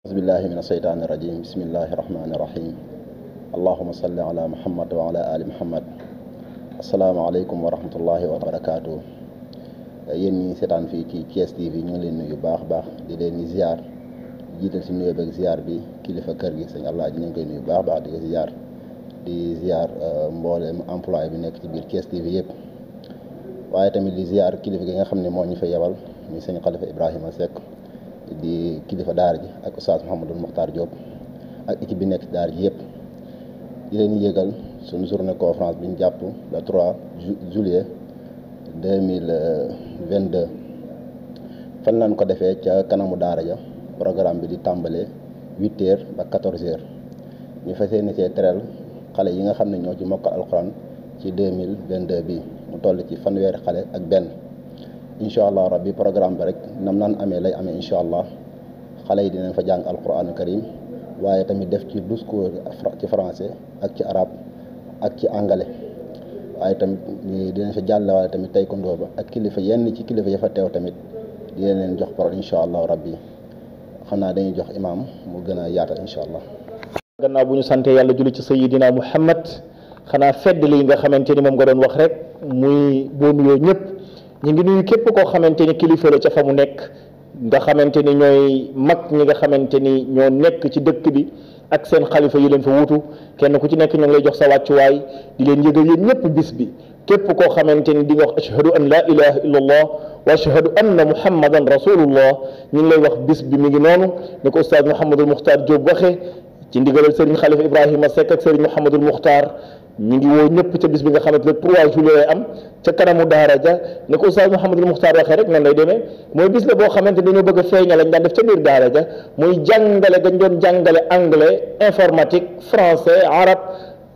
Bismillahi mina shaytaani rajiim bismillahi rahmaani rahiim allahumma salli ala muhammad wa ala ali muhammad asalaamaaleykum wa rahmatullahi wa barakaatu. Yéen ñi seetaan fii ci Thiès TV ñu ngi leen nuyu baax di leen di ziar jiital si nuyoo beeg ziar bi kilifa kër gi sëñ Abdoulaye ñu ngi koy nuyu baax di ko ziar mboolem employé bi nekk ci biir Thiès TV yëpp waaye tamit di ziar kilifa gi nga xam ne moo ñu fa yebal muy sëñ Khalifa Ibrahima Seck di kilifa daara ji ak Oustaz Mouhamadul Mokhtar Diop ak équipe bi nekk ci daara ji yëpp di leen yëgal suñu journée conférence bi ñu jàpp le 3 juillet 2022 fan lañ ko defee ca kanamu daara ja programme bi di tàmbalee 8h ba 14h ñu fas yéene see teral xale yi nga xam ne ñoo ci mokkal alxuraan ci 2022 bi mu toll ci fanweeri xale ak benn. incha allah rabbi programme bi rek nam naan amee lay amee incha allah xale yi dinañ fa jàng alquran karim waaye tamit def ci 12 cours ci français ak ci arabe ak ci anglais waaye tamit dinañ fa jàll waaye tamit taekwondo ba ak kilifa yenn ci kilifa ya fa teew tamit dinañ leen jox parole incha allah rabbi xam naa dañuy jox imam mu gën a yaatal incha allah. gannaaw bu ñu sante yàlla julli ci sayidina muhammad xanaa fedd li nga xamante ni moom nga doon wax rek muy boo nuyoo ñëpp. ñu ngi nuyu képp koo xamante ni kilifa la ca fa mu nekk nga xamante ni ñooy mag ñi nga xamante ni ñoo nekk ci dëkk bi ak seen xalifa yi leen fa wutu kenn ku ci nekk ñoo ngi lay jox sa wàccuwaay di leen yëgal yéen ñëpp bis bi képp koo xamante ni di nga wax ashhadu an la ilaha illa allah wa ashhadu anna muhammadan rasulullah ñu ngi lay wax bis bi mi ngi noonu ni ko oustaz Mouhamadul Mokhtar Diop waxee ci ndigalal Serigne Khalifa Ibrahima Seck ak Serigne Mouhamadul Mokhtar ñu ngi woo ñëpp ca bis bi nga xamante ne 3 juillet lay am ca kanamu daara ja ne ko Oustaz Mouhamadul Mokhtar waxee rek nan lay demee mooy bis la boo xamante ne dañoo bëgg a feeñal lañ daan def ca biir daara ja muy jàngale gañ doon jàngale anglais informatique français arabe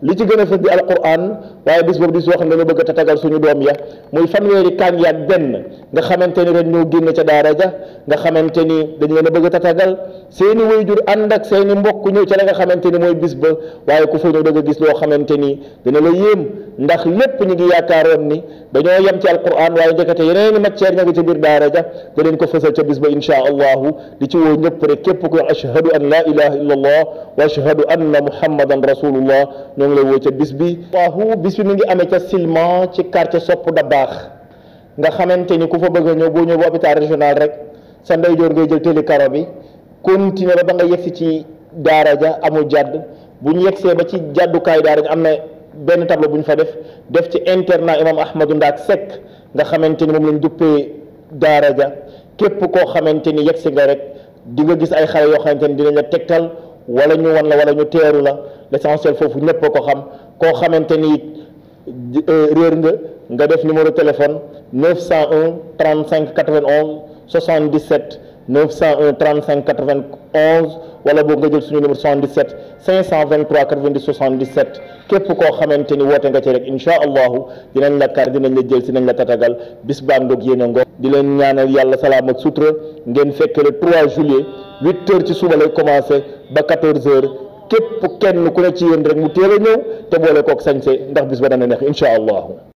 li ci gën a fës di alquran waaye bis boobu bis boo xam ne dañoo bëgg a tatagal suñu doom ya muy fanweeri kaan yaag benn nga xamante ni ren ñoo génn ca daara ja nga xamante ni dañ leen a bëgg a tatagal seeni waajur ànd ak seeni mbokk ñëw ca la nga xamante ni mooy bis ba waaye ku fa ñëw da nga gis loo xamante ni dina la yéem ndax lépp ñu ngi yaakaaroon ni dañoo yem ci alquran waaye njëkkate yeneeni matière ña ngi ca biir daara ja da leen ko fësal ca bis ba insha allahu di ci woo ñëpp rek képp ku ashhadu an la ilaha illa allah wa ashhadu anna muhammadan rasulullah ñoo ngi lay woo ca bis bi waaw bis bi mi ngi amee ca Silema ci quartier Sopp da baax nga xamante ni ku fa bëgg a ñëw boo ñëw bu hôpital régional rek sa ndeyjoor ngay jël télé karo bi continuer ba nga yegsi ci daara ja amul jàdd bu ñu yegsee ba ci jàddukaay daara ja am na benn tableau bu ñu fa def ci internat imam Ahmadou Ndaak Seck nga xamante ni moom lañ duppee daara ja képp koo xamante ni yegsi nga rek di nga gis ay xale yoo xamante ni dinañ la tegtal wala ñu wan la wala ñu teeru la l'essentiel foofu ñëpp a ko xam koo xamante ni réer nga def numéro téléphone 901 35 91 77 901 35 91 wala boog nga jël suñu numéro 77 523 90 77 képp koo xamante ni woote nga ci rek incha allahu dinañ la kar dinañ la jël si nañ la tatagal bis baa ngoog yéen a ngoog di leen ñaanal yàlla salaam ak sutura ngeen fekk le 3 juillet 8h ci suba lay commencé ba 14h képp kenn ku ne ci yéen rek mu teel a ñëw te boole kook sañse ndax bis ba dana neex incha allahu